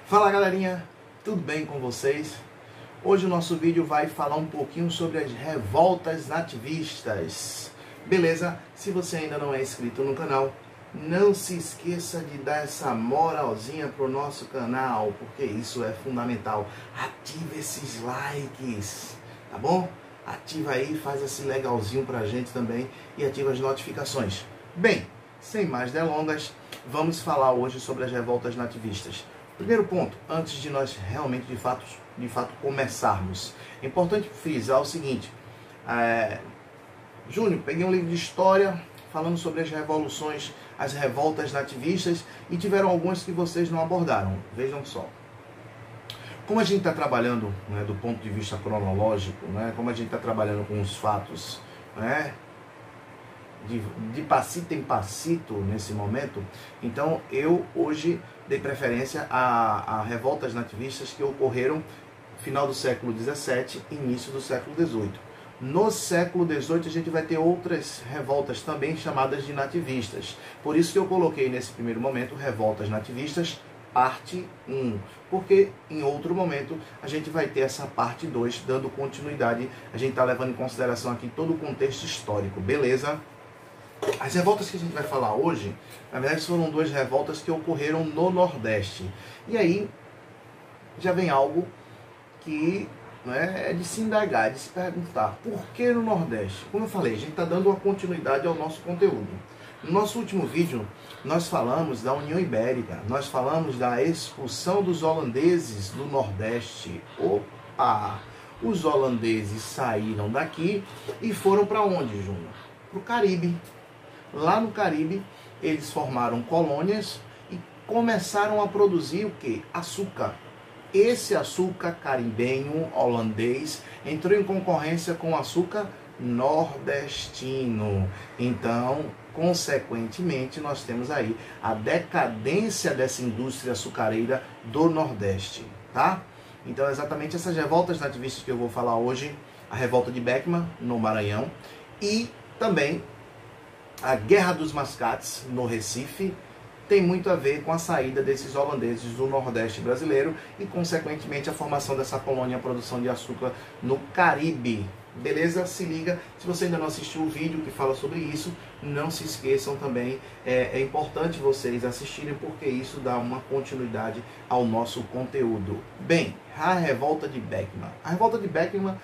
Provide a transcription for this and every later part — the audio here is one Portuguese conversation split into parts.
Fala galerinha, tudo bem com vocês? Hoje o nosso vídeo vai falar um pouquinho sobre as revoltas nativistas. Beleza? Se você ainda não é inscrito no canal, não se esqueça de dar essa moralzinha pro nosso canal, porque isso é fundamental. Ative esses likes, tá bom? Ativa aí, faz esse legalzinho pra gente também e ativa as notificações. Bem, sem mais delongas, vamos falar hoje sobre as revoltas nativistas. Primeiro ponto, antes de nós realmente de fato começarmos, é importante frisar o seguinte: Júnior, peguei um livro de história falando sobre as revoluções, as revoltas nativistas, e tiveram algumas que vocês não abordaram. Vejam só. Como a gente está trabalhando, né, do ponto de vista cronológico, né, como a gente está trabalhando com os fatos, né, de passito em passito nesse momento, então eu hoje dei preferência a revoltas nativistas que ocorreram no final do século XVII e início do século XVIII. No século XVIII a gente vai ter outras revoltas também chamadas de nativistas. Por isso que eu coloquei nesse primeiro momento revoltas nativistas parte 1, porque em outro momento a gente vai ter essa parte 2 dando continuidade. A gente está levando em consideração aqui todo o contexto histórico, beleza? As revoltas que a gente vai falar hoje, na verdade foram duas revoltas que ocorreram no Nordeste. E aí já vem algo que, né, é de se indagar, de se perguntar: por que no Nordeste? Como eu falei, a gente está dando uma continuidade ao nosso conteúdo. No nosso último vídeo, nós falamos da União Ibérica, nós falamos da expulsão dos holandeses do Nordeste. Opa! Os holandeses saíram daqui e foram para onde, Júnior? Para o Caribe. Lá no Caribe, eles formaram colônias e começaram a produzir o quê? Açúcar. Esse açúcar caribenho, holandês, entrou em concorrência com o açúcar nordestino. Então, consequentemente, nós temos aí a decadência dessa indústria açucareira do Nordeste, tá? Então, exatamente essas revoltas nativistas que eu vou falar hoje, a revolta de Beckman, no Maranhão, e também a Guerra dos Mascates, no Recife, tem muito a ver com a saída desses holandeses do Nordeste brasileiro e, consequentemente, a formação dessa colônia, a produção de açúcar no Caribe. Beleza? Se liga. Se você ainda não assistiu o vídeo que fala sobre isso, não se esqueçam também. É importante vocês assistirem, porque isso dá uma continuidade ao nosso conteúdo. Bem, a revolta de Beckman. A revolta de Beckman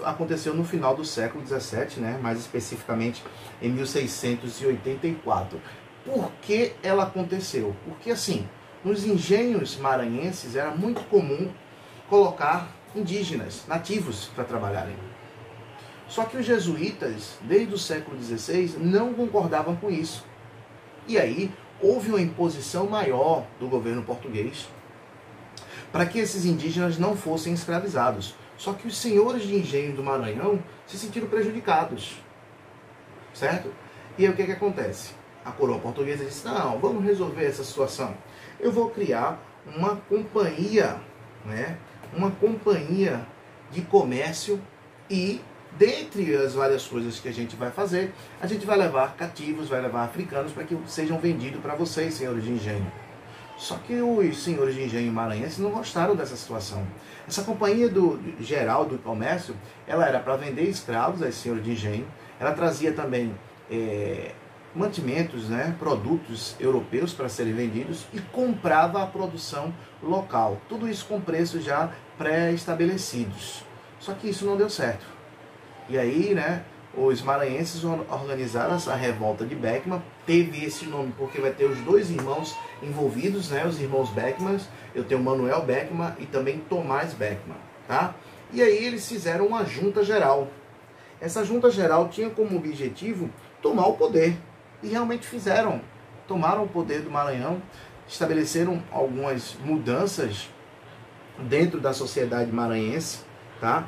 aconteceu no final do século XVII, né? Mais especificamente em 1684. Por que ela aconteceu? Porque assim, nos engenhos maranhenses era muito comum colocar indígenas, nativos, para trabalharem. Só que os jesuítas, desde o século XVI, não concordavam com isso. E aí houve uma imposição maior do governo português para que esses indígenas não fossem escravizados. Só que os senhores de engenho do Maranhão se sentiram prejudicados, certo? E aí o que acontece? A coroa portuguesa disse: não, vamos resolver essa situação. Eu vou criar uma companhia, né? Uma companhia de comércio, e dentre as várias coisas que a gente vai fazer, a gente vai levar cativos, vai levar africanos para que sejam vendidos para vocês, senhores de engenho. Só que os senhores de engenho maranhenses não gostaram dessa situação. Essa companhia geral do comércio, ela era para vender escravos aos senhores de engenho, ela trazia também mantimentos, né, produtos europeus para serem vendidos, e comprava a produção local. Tudo isso com preços já pré-estabelecidos. Só que isso não deu certo. E aí, né, os maranhenses organizaram essa revolta de Beckman. Teve esse nome porque vai ter os dois irmãos envolvidos, né, os irmãos Beckman. Eu tenho Manuel Beckman e também Tomás Beckman, tá? E aí eles fizeram uma junta geral. Essa junta geral tinha como objetivo tomar o poder. E realmente fizeram. Tomaram o poder do Maranhão, estabeleceram algumas mudanças dentro da sociedade maranhense, tá?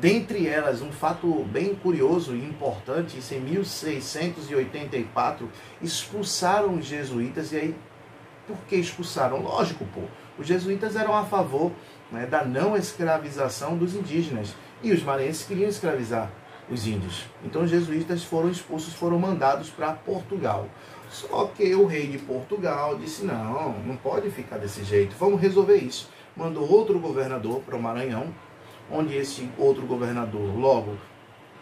Dentre elas, um fato bem curioso e importante: isso em 1684, expulsaram os jesuítas. E aí, por que expulsaram? Lógico, pô, os jesuítas eram a favor, né, da não escravização dos indígenas, e os maranhenses queriam escravizar os índios. Então os jesuítas foram expulsos, foram mandados para Portugal. Só que o rei de Portugal disse, não pode ficar desse jeito, vamos resolver isso. Mandou outro governador para o Maranhão, onde esse outro governador logo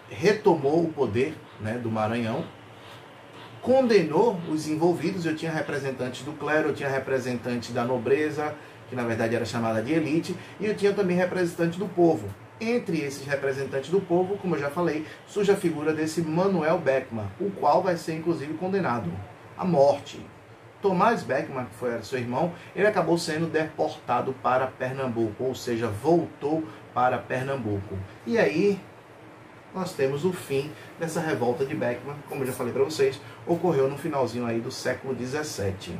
retomou o poder, né, do Maranhão, condenou os envolvidos. Eu tinha representantes do clero, eu tinha representantes da nobreza, que na verdade era chamada de elite, e eu tinha também representantes do povo. Entre esses representantes do povo, como eu já falei, surge a figura desse Manuel Beckmann, o qual vai ser inclusive condenado à morte. Tomás Beckmann, que foi seu irmão, ele acabou sendo deportado para Pernambuco, ou seja, voltou para Pernambuco. E aí nós temos o fim dessa revolta de Beckmann, como eu já falei para vocês, ocorreu no finalzinho aí do século XVII.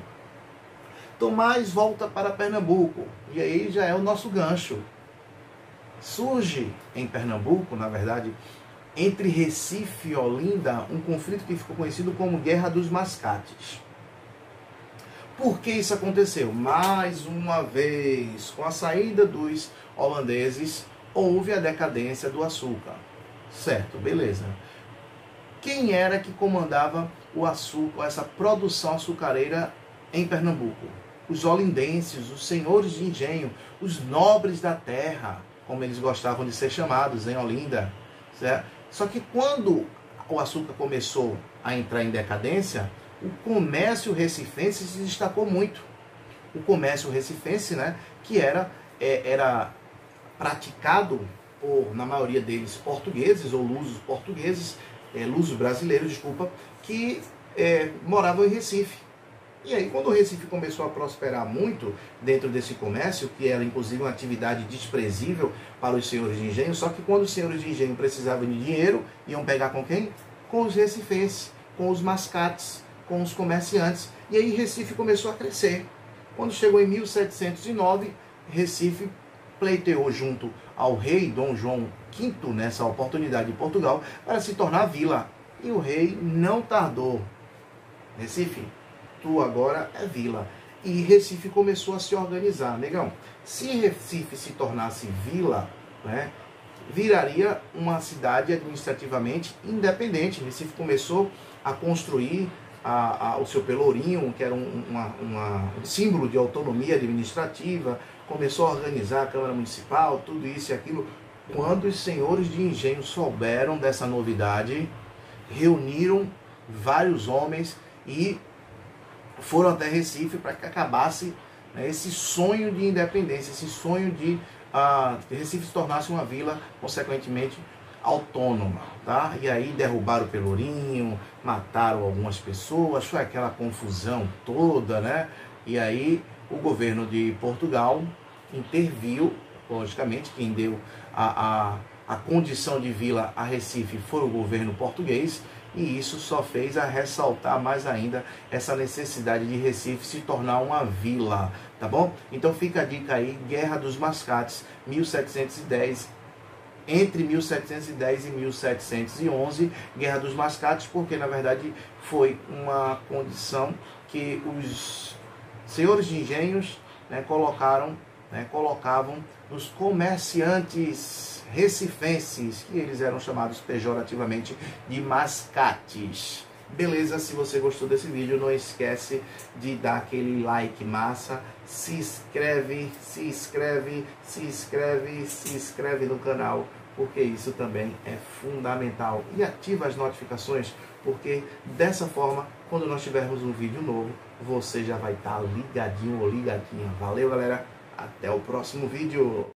Tomás volta para Pernambuco, e aí já é o nosso gancho. Surge em Pernambuco, na verdade, entre Recife e Olinda, um conflito que ficou conhecido como Guerra dos Mascates. Por que isso aconteceu? Mais uma vez, com a saída dos holandeses, houve a decadência do açúcar. Certo, beleza. Quem era que comandava o açúcar, essa produção açucareira em Pernambuco? Os olindenses, os senhores de engenho, os nobres da terra, como eles gostavam de ser chamados em Olinda. Certo? Só que quando o açúcar começou a entrar em decadência, o comércio recifense se destacou muito. O comércio recifense, né, que era praticado por, na maioria deles, portugueses ou lusos portugueses, lusos brasileiros, desculpa, que moravam em Recife. E aí, quando o Recife começou a prosperar muito dentro desse comércio, que era inclusive uma atividade desprezível para os senhores de engenho, só que quando os senhores de engenho precisavam de dinheiro, iam pegar com quem? Com os recifenses, com os mascates, com os comerciantes. E aí Recife começou a crescer. Quando chegou em 1709, Recife pleiteou junto ao rei Dom João V, nessa oportunidade de Portugal, para se tornar vila. E o rei não tardou. Recife, tu agora é vila. E Recife começou a se organizar. Negão, se Recife se tornasse vila, né, viraria uma cidade administrativamente independente. Recife começou a construir o seu pelourinho, que era um símbolo de autonomia administrativa, começou a organizar a Câmara Municipal, tudo isso e aquilo. Quando os senhores de engenho souberam dessa novidade, reuniram vários homens e foram até Recife para que acabasse, né, esse sonho de independência, esse sonho de Recife se tornasse uma vila, consequentemente, autônoma, tá? E aí derrubaram o Pelourinho, mataram algumas pessoas, foi aquela confusão toda, né? E aí o governo de Portugal interviu, logicamente, quem deu a condição de vila a Recife foi o governo português, e isso só fez a ressaltar mais ainda essa necessidade de Recife se tornar uma vila, tá bom? Então fica a dica aí, Guerra dos Mascates, 1710, entre 1710 e 1711, Guerra dos Mascates, porque na verdade foi uma condição que os senhores de engenhos, né, colocavam nos comerciantes recifenses, que eles eram chamados pejorativamente de mascates. Beleza? Se você gostou desse vídeo, não esquece de dar aquele like massa, se inscreve no canal, porque isso também é fundamental. E ativa as notificações, porque dessa forma, quando nós tivermos um vídeo novo, você já vai estar ligadinho ou ligadinha. Valeu, galera! Até o próximo vídeo!